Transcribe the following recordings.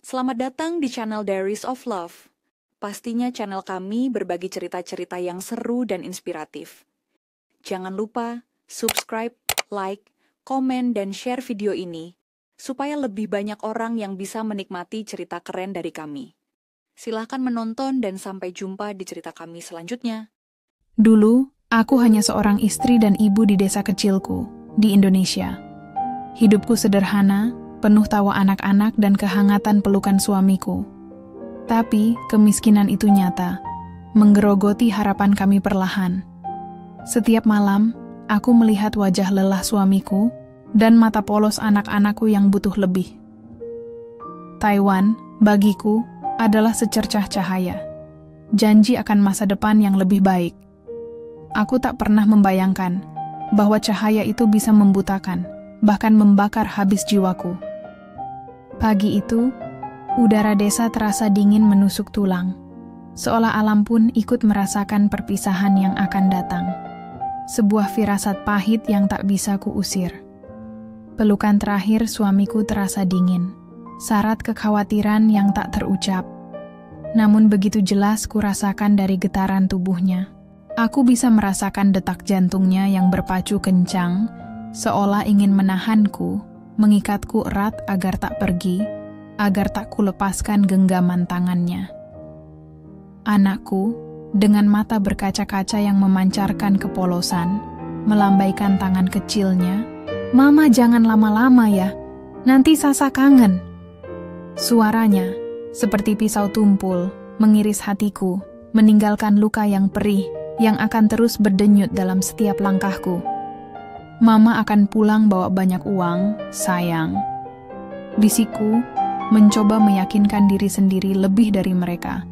Selamat datang di channel Diaries of Love. Pastinya channel kami berbagi cerita-cerita yang seru dan inspiratif. Jangan lupa subscribe, like, komen, dan share video ini supaya lebih banyak orang yang bisa menikmati cerita keren dari kami. Silahkan menonton dan sampai jumpa di cerita kami selanjutnya. Dulu, aku hanya seorang istri dan ibu di desa kecilku, di Indonesia. Hidupku sederhana, penuh tawa anak-anak dan kehangatan pelukan suamiku. Tapi, kemiskinan itu nyata, menggerogoti harapan kami perlahan. Setiap malam, aku melihat wajah lelah suamiku dan mata polos anak-anakku yang butuh lebih. Taiwan, bagiku, adalah secercah cahaya. Janji akan masa depan yang lebih baik. Aku tak pernah membayangkan bahwa cahaya itu bisa membutakan, bahkan membakar habis jiwaku. Pagi itu, udara desa terasa dingin menusuk tulang, seolah alam pun ikut merasakan perpisahan yang akan datang. Sebuah firasat pahit yang tak bisa kuusir. Pelukan terakhir suamiku terasa dingin, syarat kekhawatiran yang tak terucap. Namun begitu jelas kurasakan dari getaran tubuhnya. Aku bisa merasakan detak jantungnya yang berpacu kencang, seolah ingin menahanku, mengikatku erat agar tak pergi, agar tak kulepaskan genggaman tangannya. Anakku, dengan mata berkaca-kaca yang memancarkan kepolosan, melambaikan tangan kecilnya, "Mama jangan lama-lama ya, nanti Sasa kangen." Suaranya, seperti pisau tumpul, mengiris hatiku, meninggalkan luka yang perih, yang akan terus berdenyut dalam setiap langkahku. "Mama akan pulang bawa banyak uang, sayang." Bisikku mencoba meyakinkan diri sendiri lebih dari mereka.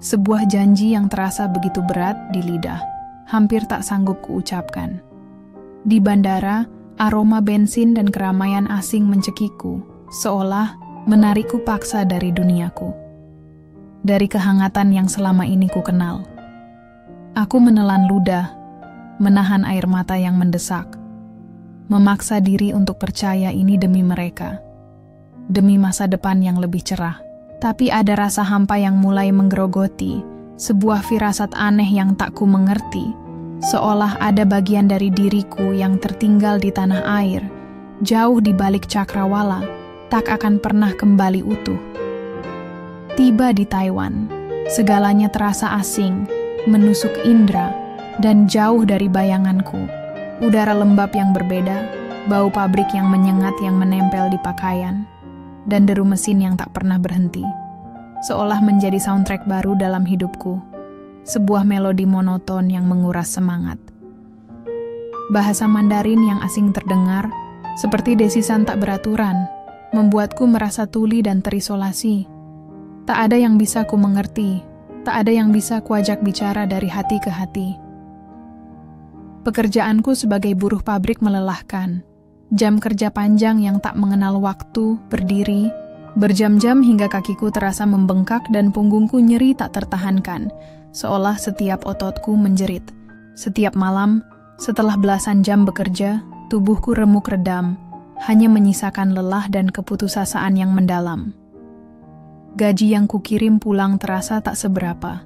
Sebuah janji yang terasa begitu berat di lidah, hampir tak sanggup kuucapkan. Di bandara, aroma bensin dan keramaian asing mencekikku, seolah menarikku paksa dari duniaku. Dari kehangatan yang selama ini ku kenal. Aku menelan ludah, menahan air mata yang mendesak. Memaksa diri untuk percaya ini demi mereka. Demi masa depan yang lebih cerah. Tapi ada rasa hampa yang mulai menggerogoti, sebuah firasat aneh yang tak ku mengerti, seolah ada bagian dari diriku yang tertinggal di tanah air, jauh di balik cakrawala, tak akan pernah kembali utuh. Tiba di Taiwan, segalanya terasa asing, menusuk indera, dan jauh dari bayanganku. Udara lembab yang berbeda, bau pabrik yang menyengat yang menempel di pakaian, dan deru mesin yang tak pernah berhenti. Seolah menjadi soundtrack baru dalam hidupku, sebuah melodi monoton yang menguras semangat. Bahasa Mandarin yang asing terdengar, seperti desisan tak beraturan, membuatku merasa tuli dan terisolasi. Tak ada yang bisa ku mengerti, tak ada yang bisa kuajak bicara dari hati ke hati. Pekerjaanku sebagai buruh pabrik melelahkan. Jam kerja panjang yang tak mengenal waktu, berdiri, berjam-jam hingga kakiku terasa membengkak dan punggungku nyeri tak tertahankan, seolah setiap ototku menjerit. Setiap malam, setelah belasan jam bekerja, tubuhku remuk redam, hanya menyisakan lelah dan keputusasaan yang mendalam. Gaji yang kukirim pulang terasa tak seberapa,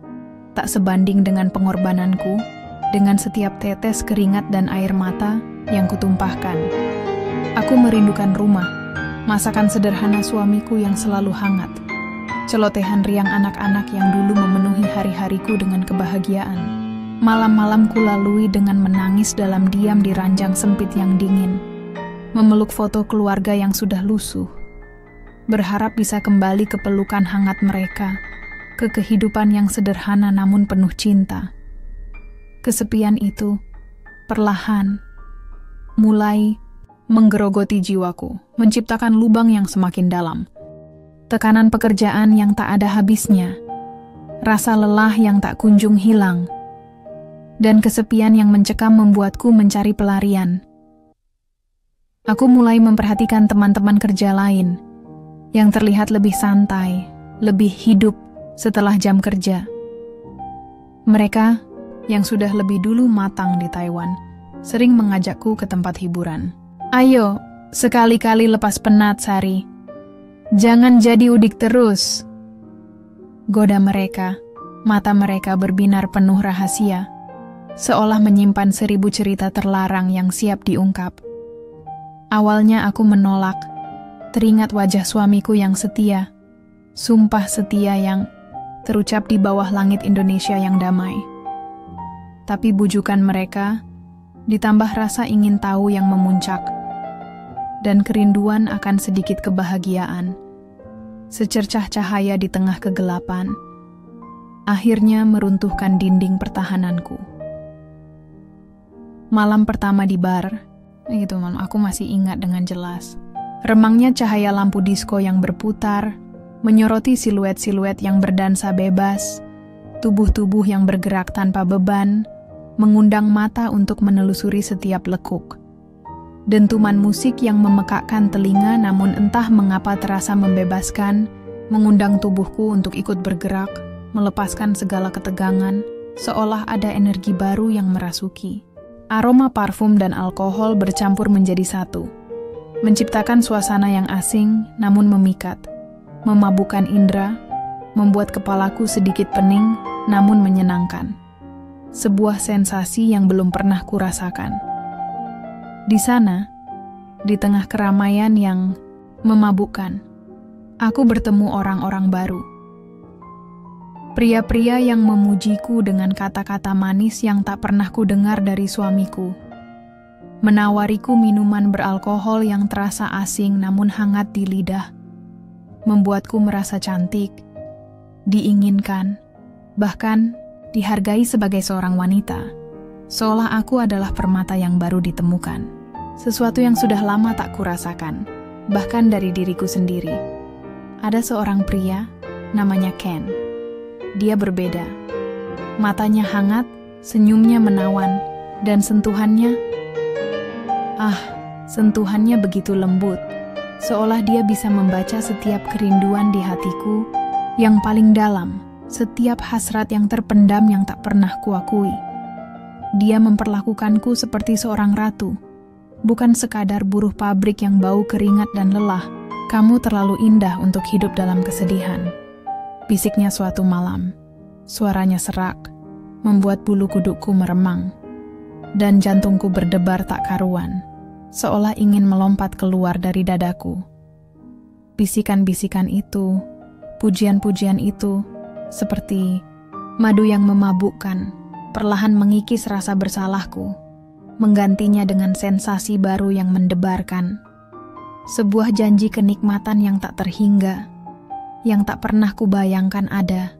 tak sebanding dengan pengorbananku, dengan setiap tetes keringat dan air mata yang kutumpahkan. Aku merindukan rumah, masakan sederhana suamiku yang selalu hangat, celotehan riang anak-anak yang dulu memenuhi hari-hariku dengan kebahagiaan. Malam-malam ku lalui dengan menangis dalam diam di ranjang sempit yang dingin, memeluk foto keluarga yang sudah lusuh, berharap bisa kembali ke pelukan hangat mereka, ke kehidupan yang sederhana namun penuh cinta. Kesepian itu, perlahan, mulai menggerogoti jiwaku, menciptakan lubang yang semakin dalam. Tekanan pekerjaan yang tak ada habisnya, rasa lelah yang tak kunjung hilang, dan kesepian yang mencekam membuatku mencari pelarian. Aku mulai memperhatikan teman-teman kerja lain, yang terlihat lebih santai, lebih hidup setelah jam kerja. Mereka yang sudah lebih dulu matang di Taiwan, sering mengajakku ke tempat hiburan. "Ayo, sekali-kali lepas penat, Sari. Jangan jadi udik terus. Goda mereka, mata mereka berbinar penuh rahasia, seolah menyimpan 1000 cerita terlarang yang siap diungkap. Awalnya aku menolak, teringat wajah suamiku yang setia, sumpah setia yang terucap di bawah langit Indonesia yang damai. Tapi bujukan mereka, ditambah rasa ingin tahu yang memuncak, dan kerinduan akan sedikit kebahagiaan, secercah cahaya di tengah kegelapan, akhirnya meruntuhkan dinding pertahananku. Malam pertama di bar, aku masih ingat dengan jelas. Remangnya cahaya lampu disko yang berputar, menyoroti siluet-siluet yang berdansa bebas, tubuh-tubuh yang bergerak tanpa beban, mengundang mata untuk menelusuri setiap lekuk. Dentuman musik yang memekakkan telinga namun entah mengapa terasa membebaskan, mengundang tubuhku untuk ikut bergerak, melepaskan segala ketegangan, seolah ada energi baru yang merasuki. Aroma parfum dan alkohol bercampur menjadi satu, menciptakan suasana yang asing namun memikat, memabukkan indera, membuat kepalaku sedikit pening namun menyenangkan. Sebuah sensasi yang belum pernah kurasakan. Di sana, di tengah keramaian yang memabukkan, aku bertemu orang-orang baru. Pria-pria yang memujiku dengan kata-kata manis yang tak pernah kudengar dari suamiku. Menawariku minuman beralkohol yang terasa asing namun hangat di lidah. Membuatku merasa cantik, diinginkan, bahkan dihargai sebagai seorang wanita. Seolah aku adalah permata yang baru ditemukan. Sesuatu yang sudah lama tak kurasakan, bahkan dari diriku sendiri. Ada seorang pria, namanya Ken. Dia berbeda. Matanya hangat, senyumnya menawan, dan sentuhannya begitu lembut. Seolah dia bisa membaca setiap kerinduan di hatiku yang paling dalam, setiap hasrat yang terpendam yang tak pernah kuakui. Dia memperlakukanku seperti seorang ratu, bukan sekadar buruh pabrik yang bau keringat dan lelah. Kamu terlalu indah untuk hidup dalam kesedihan. Bisiknya suatu malam. Suaranya serak, membuat bulu kudukku meremang. Dan jantungku berdebar tak karuan, seolah ingin melompat keluar dari dadaku. Bisikan-bisikan itu, pujian-pujian itu, seperti madu yang memabukkan, perlahan mengikis rasa bersalahku, menggantinya dengan sensasi baru yang mendebarkan. Sebuah janji kenikmatan yang tak terhingga, yang tak pernah kubayangkan ada.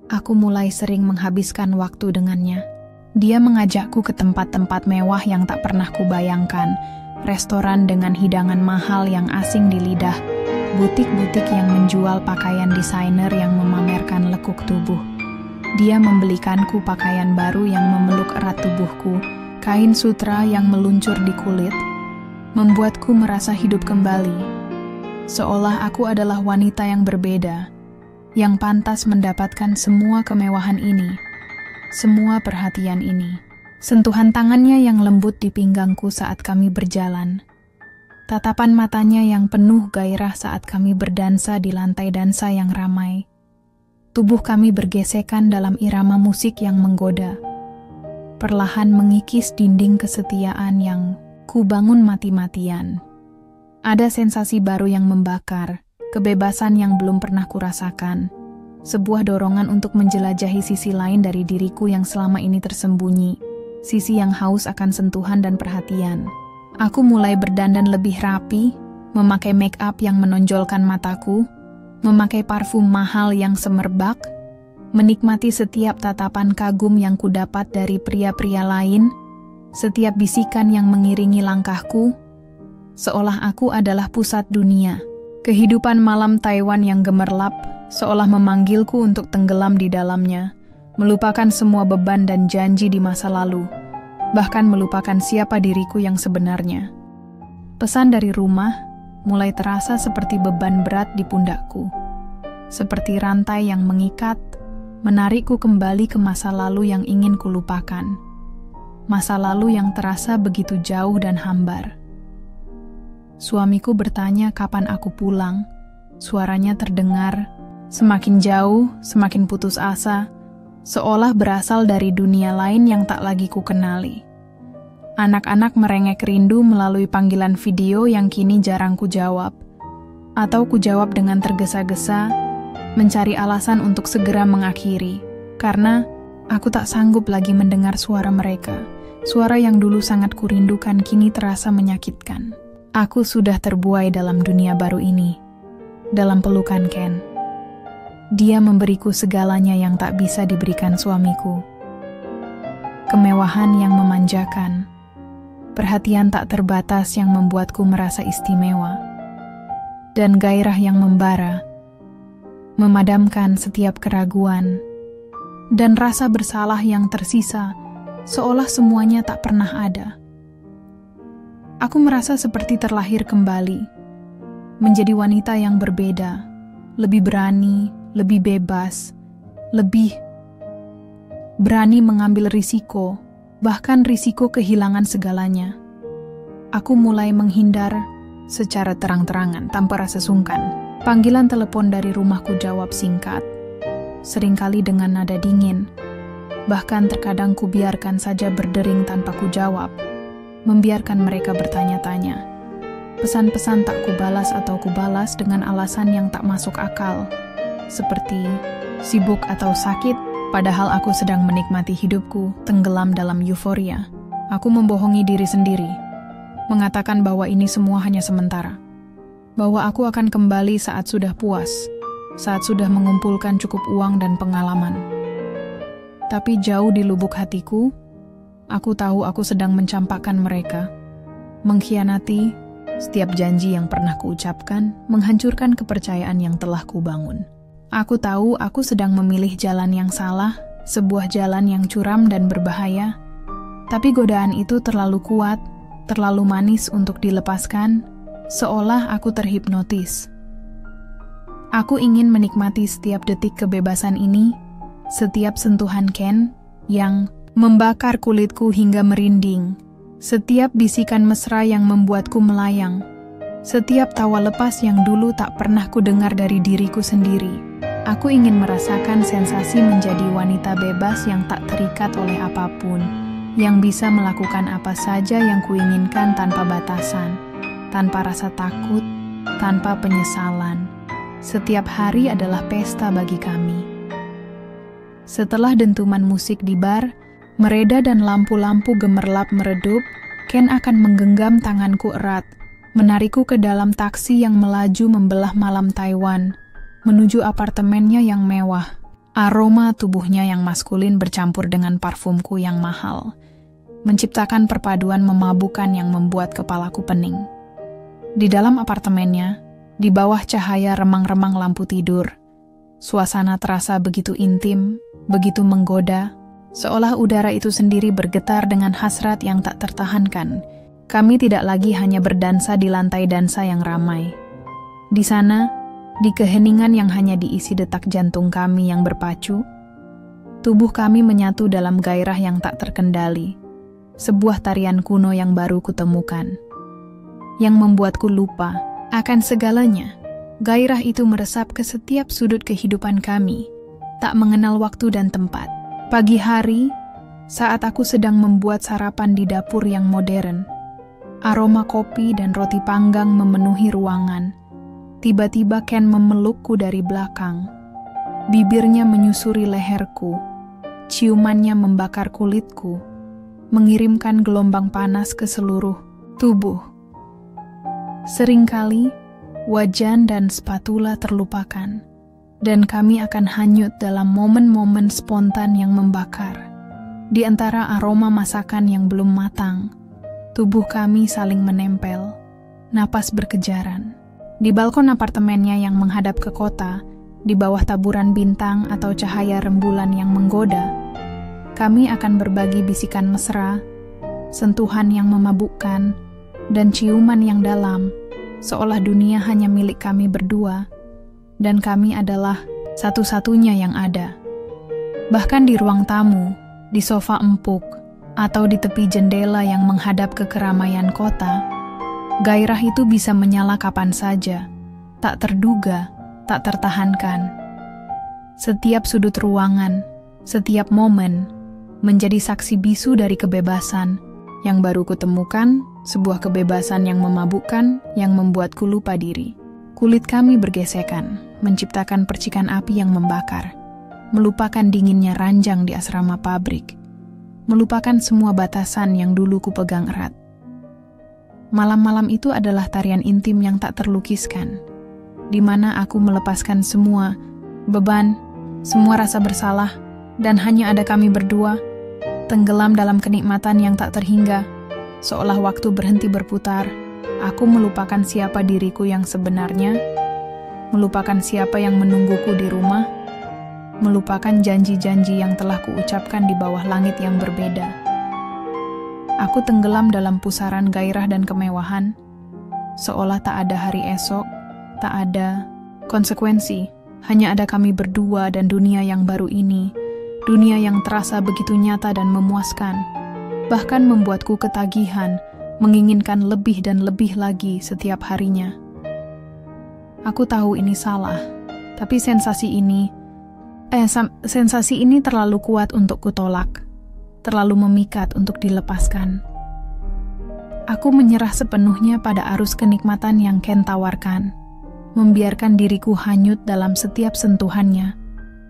Aku mulai sering menghabiskan waktu dengannya. Dia mengajakku ke tempat-tempat mewah yang tak pernah kubayangkan, restoran dengan hidangan mahal yang asing di lidah, butik-butik yang menjual pakaian desainer yang memamerkan lekuk tubuh. Dia membelikanku pakaian baru yang memeluk erat tubuhku, kain sutra yang meluncur di kulit, membuatku merasa hidup kembali. Seolah aku adalah wanita yang berbeda, yang pantas mendapatkan semua kemewahan ini, semua perhatian ini. Sentuhan tangannya yang lembut di pinggangku saat kami berjalan. Tatapan matanya yang penuh gairah saat kami berdansa di lantai dansa yang ramai. Tubuh kami bergesekan dalam irama musik yang menggoda. Perlahan mengikis dinding kesetiaan yang kubangun mati-matian. Ada sensasi baru yang membakar, kebebasan yang belum pernah kurasakan, sebuah dorongan untuk menjelajahi sisi lain dari diriku yang selama ini tersembunyi, sisi yang haus akan sentuhan dan perhatian. Aku mulai berdandan lebih rapi, memakai make up yang menonjolkan mataku, memakai parfum mahal yang semerbak, menikmati setiap tatapan kagum yang kudapat dari pria-pria lain, setiap bisikan yang mengiringi langkahku, seolah aku adalah pusat dunia. Kehidupan malam Taiwan yang gemerlap, seolah memanggilku untuk tenggelam di dalamnya, melupakan semua beban dan janji di masa lalu, bahkan melupakan siapa diriku yang sebenarnya. Pesan dari rumah mulai terasa seperti beban berat di pundakku, seperti rantai yang mengikat, menarikku kembali ke masa lalu yang ingin kulupakan. Masa lalu yang terasa begitu jauh dan hambar. Suamiku bertanya kapan aku pulang, Suaranya terdengar semakin jauh, semakin putus asa, seolah berasal dari dunia lain yang tak lagi kukenali. Anak-anak merengek rindu melalui panggilan video yang kini jarang kujawab, atau kujawab dengan tergesa-gesa, mencari alasan untuk segera mengakhiri, karena aku tak sanggup lagi mendengar suara mereka. Suara yang dulu sangat kurindukan kini terasa menyakitkan. Aku sudah terbuai dalam dunia baru ini, dalam pelukan Ken. Dia memberiku segalanya yang tak bisa diberikan suamiku. Kemewahan yang memanjakan, perhatian tak terbatas yang membuatku merasa istimewa, dan gairah yang membara, memadamkan setiap keraguan, dan rasa bersalah yang tersisa, seolah semuanya tak pernah ada. Aku merasa seperti terlahir kembali, menjadi wanita yang berbeda, lebih berani, lebih bebas, lebih berani mengambil risiko, bahkan risiko kehilangan segalanya. Aku mulai menghindar secara terang-terangan tanpa rasa sungkan. Panggilan telepon dari rumahku jawab singkat, seringkali dengan nada dingin. Bahkan terkadang kubiarkan saja berdering tanpa kujawab, membiarkan mereka bertanya-tanya. Pesan-pesan tak kubalas atau kubalas dengan alasan yang tak masuk akal, seperti sibuk atau sakit, padahal aku sedang menikmati hidupku, tenggelam dalam euforia. Aku membohongi diri sendiri, mengatakan bahwa ini semua hanya sementara, bahwa aku akan kembali saat sudah puas, saat sudah mengumpulkan cukup uang dan pengalaman. Tapi jauh di lubuk hatiku, aku tahu aku sedang mencampakkan mereka, mengkhianati setiap janji yang pernah kuucapkan, menghancurkan kepercayaan yang telah kubangun. Aku tahu aku sedang memilih jalan yang salah, sebuah jalan yang curam dan berbahaya, tapi godaan itu terlalu kuat, terlalu manis untuk dilepaskan, seolah aku terhipnotis. Aku ingin menikmati setiap detik kebebasan ini, setiap sentuhan Ken yang membakar kulitku hingga merinding, setiap bisikan mesra yang membuatku melayang, setiap tawa lepas yang dulu tak pernah kudengar dari diriku sendiri. Aku ingin merasakan sensasi menjadi wanita bebas yang tak terikat oleh apapun, yang bisa melakukan apa saja yang kuinginkan tanpa batasan, tanpa rasa takut, tanpa penyesalan. Setiap hari adalah pesta bagi kami. Setelah dentuman musik di bar mereda dan lampu-lampu gemerlap meredup, Ken akan menggenggam tanganku erat, menarikku ke dalam taksi yang melaju membelah malam Taiwan, menuju apartemennya yang mewah. Aroma tubuhnya yang maskulin bercampur dengan parfumku yang mahal, menciptakan perpaduan memabukkan yang membuat kepalaku pening. Di dalam apartemennya, di bawah cahaya remang-remang lampu tidur, suasana terasa begitu intim, begitu menggoda, seolah udara itu sendiri bergetar dengan hasrat yang tak tertahankan. Kami tidak lagi hanya berdansa di lantai dansa yang ramai. Di sana, di keheningan yang hanya diisi detak jantung kami yang berpacu, tubuh kami menyatu dalam gairah yang tak terkendali. Sebuah tarian kuno yang baru kutemukan, yang membuatku lupa akan segalanya. Gairah itu meresap ke setiap sudut kehidupan kami, tak mengenal waktu dan tempat. Pagi hari, saat aku sedang membuat sarapan di dapur yang modern, aroma kopi dan roti panggang memenuhi ruangan. Tiba-tiba Ken memelukku dari belakang. Bibirnya menyusuri leherku, ciumannya membakar kulitku, mengirimkan gelombang panas ke seluruh tubuh. Seringkali, wajan dan spatula terlupakan, dan kami akan hanyut dalam momen-momen spontan yang membakar. Di antara aroma masakan yang belum matang, tubuh kami saling menempel, napas berkejaran. Di balkon apartemennya yang menghadap ke kota, di bawah taburan bintang atau cahaya rembulan yang menggoda, kami akan berbagi bisikan mesra, sentuhan yang memabukkan, dan ciuman yang dalam, seolah dunia hanya milik kami berdua, dan kami adalah satu-satunya yang ada. Bahkan di ruang tamu, di sofa empuk, atau di tepi jendela yang menghadap ke keramaian kota, gairah itu bisa menyala kapan saja, tak terduga, tak tertahankan. Setiap sudut ruangan, setiap momen, menjadi saksi bisu dari kebebasan yang baru kutemukan, sebuah kebebasan yang memabukkan, yang membuatku lupa diri. Kulit kami bergesekan, menciptakan percikan api yang membakar, melupakan dinginnya ranjang di asrama pabrik, melupakan semua batasan yang dulu kupegang erat. Malam-malam itu adalah tarian intim yang tak terlukiskan, di mana aku melepaskan semua beban, semua rasa bersalah, dan hanya ada kami berdua, tenggelam dalam kenikmatan yang tak terhingga. Seolah waktu berhenti berputar, aku melupakan siapa diriku yang sebenarnya, melupakan siapa yang menungguku di rumah, melupakan janji-janji yang telah kuucapkan di bawah langit yang berbeda. Aku tenggelam dalam pusaran gairah dan kemewahan, seolah tak ada hari esok, tak ada konsekuensi, hanya ada kami berdua dan dunia yang baru ini, dunia yang terasa begitu nyata dan memuaskan, bahkan membuatku ketagihan, menginginkan lebih dan lebih lagi setiap harinya. Aku tahu ini salah, tapi sensasi ini terlalu kuat untuk kutolak, terlalu memikat untuk dilepaskan. Aku menyerah sepenuhnya pada arus kenikmatan yang Ken tawarkan, membiarkan diriku hanyut dalam setiap sentuhannya,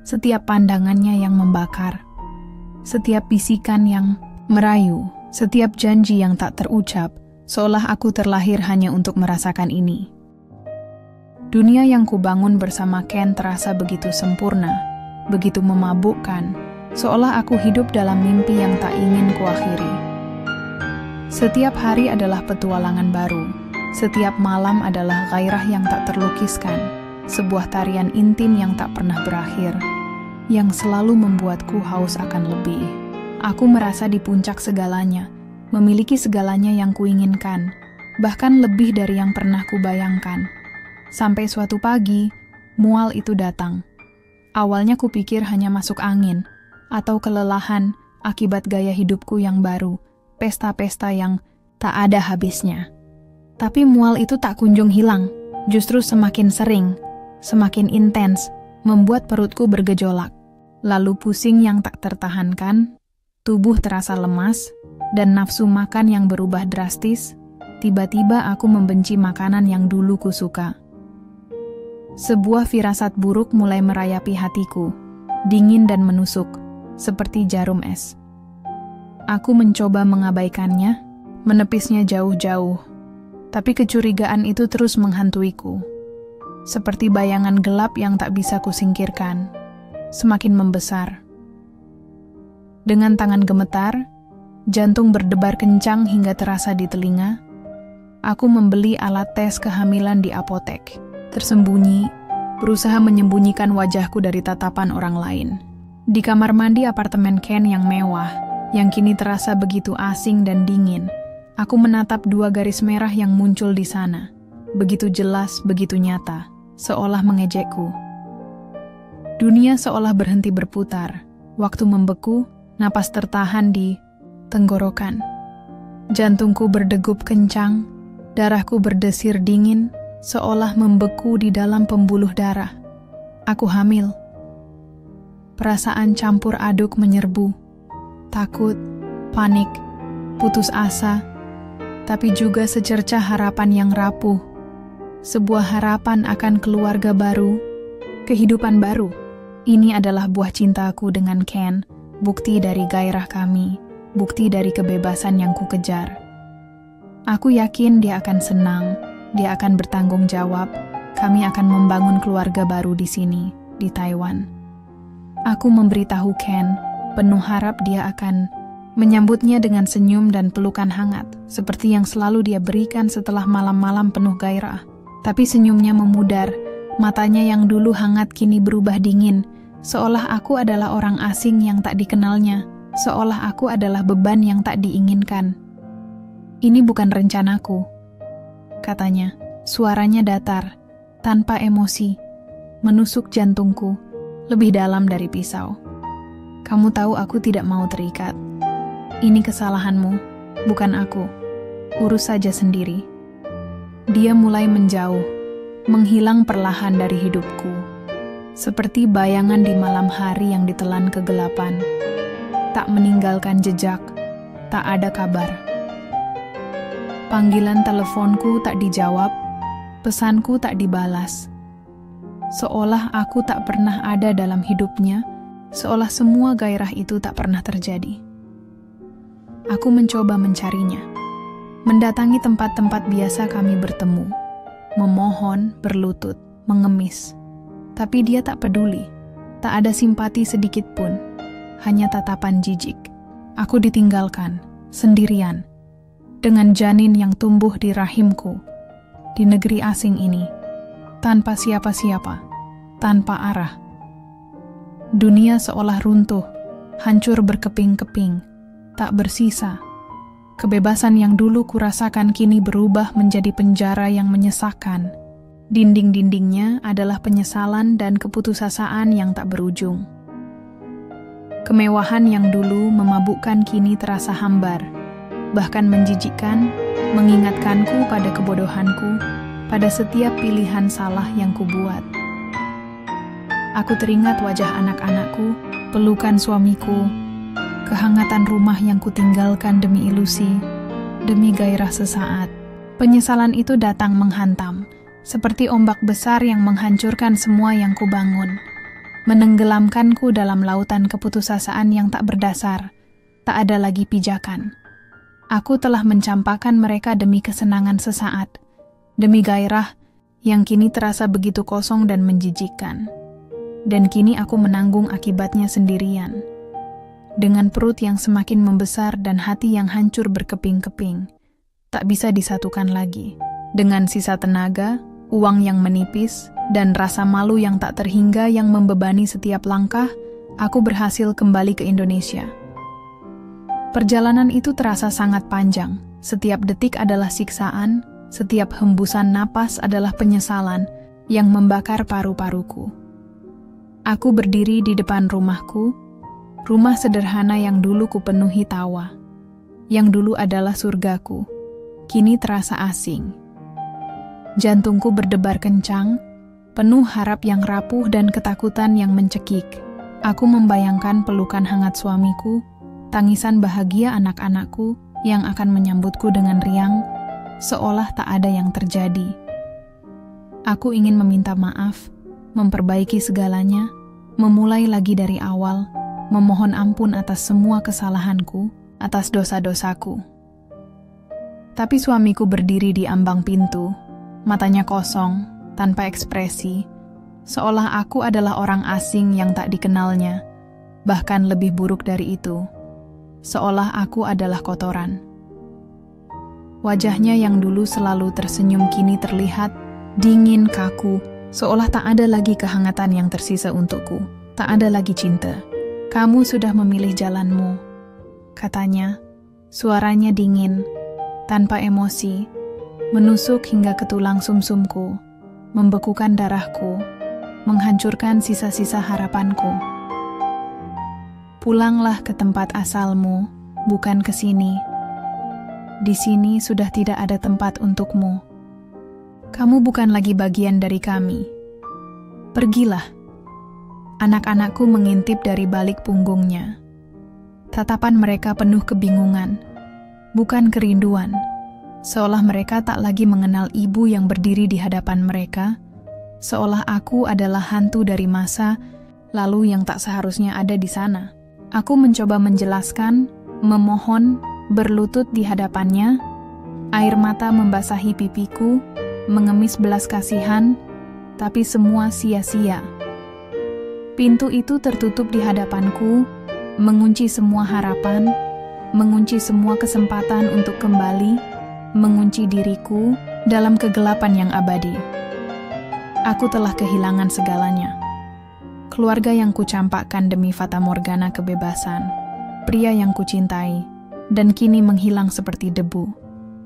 setiap pandangannya yang membakar, setiap bisikan yang merayu, setiap janji yang tak terucap, seolah aku terlahir hanya untuk merasakan ini. Dunia yang kubangun bersama Ken terasa begitu sempurna, begitu memabukkan, seolah aku hidup dalam mimpi yang tak ingin kuakhiri. Setiap hari adalah petualangan baru, setiap malam adalah gairah yang tak terlukiskan, sebuah tarian intim yang tak pernah berakhir, yang selalu membuatku haus akan lebih. Aku merasa di puncak segalanya, memiliki segalanya yang kuinginkan, bahkan lebih dari yang pernah kubayangkan. Sampai suatu pagi, mual itu datang. Awalnya kupikir hanya masuk angin, atau kelelahan akibat gaya hidupku yang baru, pesta-pesta yang tak ada habisnya. Tapi mual itu tak kunjung hilang, justru semakin sering, semakin intens, membuat perutku bergejolak. Lalu pusing yang tak tertahankan, tubuh terasa lemas, dan nafsu makan yang berubah drastis. Tiba-tiba aku membenci makanan yang dulu kusuka. Sebuah firasat buruk mulai merayapi hatiku, dingin dan menusuk, seperti jarum es. Aku mencoba mengabaikannya, menepisnya jauh-jauh, tapi kecurigaan itu terus menghantuiku. Seperti bayangan gelap yang tak bisa kusingkirkan, semakin membesar. Dengan tangan gemetar, jantung berdebar kencang hingga terasa di telinga, aku membeli alat tes kehamilan di apotek, tersembunyi, berusaha menyembunyikan wajahku dari tatapan orang lain. Di kamar mandi apartemen Ken yang mewah, yang kini terasa begitu asing dan dingin, aku menatap dua garis merah yang muncul di sana, begitu jelas, begitu nyata, seolah mengejekku. Dunia seolah berhenti berputar, waktu membeku, napas tertahan di tenggorokan. Jantungku berdegup kencang, darahku berdesir dingin, seolah membeku di dalam pembuluh darah. Aku hamil. Perasaan campur aduk menyerbu, takut, panik, putus asa, tapi juga secercah harapan yang rapuh. Sebuah harapan akan keluarga baru, kehidupan baru. Ini adalah buah cintaku dengan Ken, bukti dari gairah kami, bukti dari kebebasan yang kukejar. Aku yakin dia akan senang, dia akan bertanggung jawab, kami akan membangun keluarga baru di sini, di Taiwan. Aku memberitahu Ken, penuh harap dia akan menyambutnya dengan senyum dan pelukan hangat, seperti yang selalu dia berikan setelah malam-malam penuh gairah. Tapi senyumnya memudar, matanya yang dulu hangat kini berubah dingin, seolah aku adalah orang asing yang tak dikenalnya, seolah aku adalah beban yang tak diinginkan. Ini bukan rencanaku, katanya. Suaranya datar, tanpa emosi, menusuk jantungku, lebih dalam dari pisau. Kamu tahu aku tidak mau terikat. Ini kesalahanmu, bukan aku. Urus saja sendiri. Dia mulai menjauh, menghilang perlahan dari hidupku, seperti bayangan di malam hari yang ditelan kegelapan, tak meninggalkan jejak, tak ada kabar. Panggilan teleponku tak dijawab, pesanku tak dibalas. Seolah aku tak pernah ada dalam hidupnya, seolah semua gairah itu tak pernah terjadi. Aku mencoba mencarinya, mendatangi tempat-tempat biasa kami bertemu, memohon, berlutut, mengemis. Tapi dia tak peduli, tak ada simpati sedikit pun, hanya tatapan jijik. Aku ditinggalkan, sendirian, dengan janin yang tumbuh di rahimku, di negeri asing ini, tanpa siapa-siapa, tanpa arah. Dunia seolah runtuh, hancur berkeping-keping, tak bersisa. Kebebasan yang dulu kurasakan kini berubah menjadi penjara yang menyesakkan. Dinding-dindingnya adalah penyesalan dan keputusasaan yang tak berujung. Kemewahan yang dulu memabukkan kini terasa hambar, bahkan menjijikkan, mengingatkanku pada kebodohanku, pada setiap pilihan salah yang kubuat. Aku teringat wajah anak-anakku, pelukan suamiku, kehangatan rumah yang kutinggalkan demi ilusi, demi gairah sesaat. Penyesalan itu datang menghantam, seperti ombak besar yang menghancurkan semua yang kubangun, menenggelamkanku dalam lautan keputusasaan yang tak berdasar, tak ada lagi pijakan. Aku telah mencampakkan mereka demi kesenangan sesaat, demi gairah yang kini terasa begitu kosong dan menjijikkan. Dan kini aku menanggung akibatnya sendirian. Dengan perut yang semakin membesar dan hati yang hancur berkeping-keping, tak bisa disatukan lagi. Dengan sisa tenaga, uang yang menipis, dan rasa malu yang tak terhingga yang membebani setiap langkah, aku berhasil kembali ke Indonesia. Perjalanan itu terasa sangat panjang. Setiap detik adalah siksaan, setiap hembusan napas adalah penyesalan yang membakar paru-paruku. Aku berdiri di depan rumahku, rumah sederhana yang dulu kupenuhi tawa, yang dulu adalah surgaku, kini terasa asing. Jantungku berdebar kencang, penuh harap yang rapuh dan ketakutan yang mencekik. Aku membayangkan pelukan hangat suamiku, tangisan bahagia anak-anakku yang akan menyambutku dengan riang, seolah tak ada yang terjadi. Aku ingin meminta maaf, memperbaiki segalanya, memulai lagi dari awal, memohon ampun atas semua kesalahanku, atas dosa-dosaku. Tapi suamiku berdiri di ambang pintu, matanya kosong, tanpa ekspresi, seolah aku adalah orang asing yang tak dikenalnya, bahkan lebih buruk dari itu, seolah aku adalah kotoran. Wajahnya yang dulu selalu tersenyum kini terlihat dingin kaku, seolah tak ada lagi kehangatan yang tersisa untukku, tak ada lagi cinta. Kamu sudah memilih jalanmu, katanya, suaranya dingin, tanpa emosi, menusuk hingga ke tulang sumsumku, membekukan darahku, menghancurkan sisa-sisa harapanku. Pulanglah ke tempat asalmu, bukan ke sini. Di sini sudah tidak ada tempat untukmu. Kamu bukan lagi bagian dari kami. Pergilah. Anak-anakku mengintip dari balik punggungnya. Tatapan mereka penuh kebingungan, bukan kerinduan. Seolah mereka tak lagi mengenal ibu yang berdiri di hadapan mereka, seolah aku adalah hantu dari masa lalu yang tak seharusnya ada di sana. Aku mencoba menjelaskan, memohon, berlutut di hadapannya, air mata membasahi pipiku, mengemis belas kasihan, tapi semua sia-sia. Pintu itu tertutup di hadapanku, mengunci semua harapan, mengunci semua kesempatan untuk kembali, mengunci diriku dalam kegelapan yang abadi. Aku telah kehilangan segalanya. Keluarga yang kucampakkan demi fata morgana kebebasan, pria yang kucintai, dan kini menghilang seperti debu,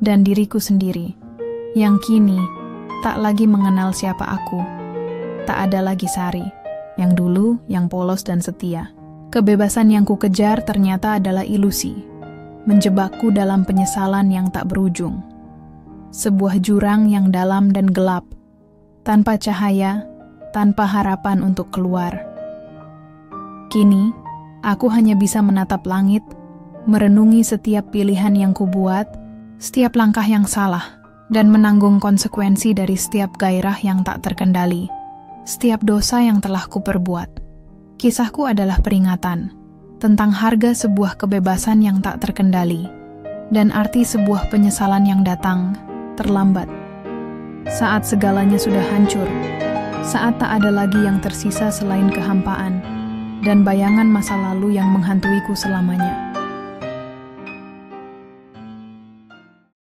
dan diriku sendiri, yang kini tak lagi mengenal siapa aku. Tak ada lagi Sari, yang dulu yang polos dan setia. Kebebasan yang kukejar ternyata adalah ilusi, menjebakku dalam penyesalan yang tak berujung. Sebuah jurang yang dalam dan gelap, tanpa cahaya, tanpa harapan untuk keluar. Kini, aku hanya bisa menatap langit, merenungi setiap pilihan yang kubuat, setiap langkah yang salah, dan menanggung konsekuensi dari setiap gairah yang tak terkendali, setiap dosa yang telah kuperbuat. Kisahku adalah peringatan tentang harga sebuah kebebasan yang tak terkendali, dan arti sebuah penyesalan yang datang terlambat. Saat segalanya sudah hancur, saat tak ada lagi yang tersisa selain kehampaan, dan bayangan masa lalu yang menghantuiku selamanya.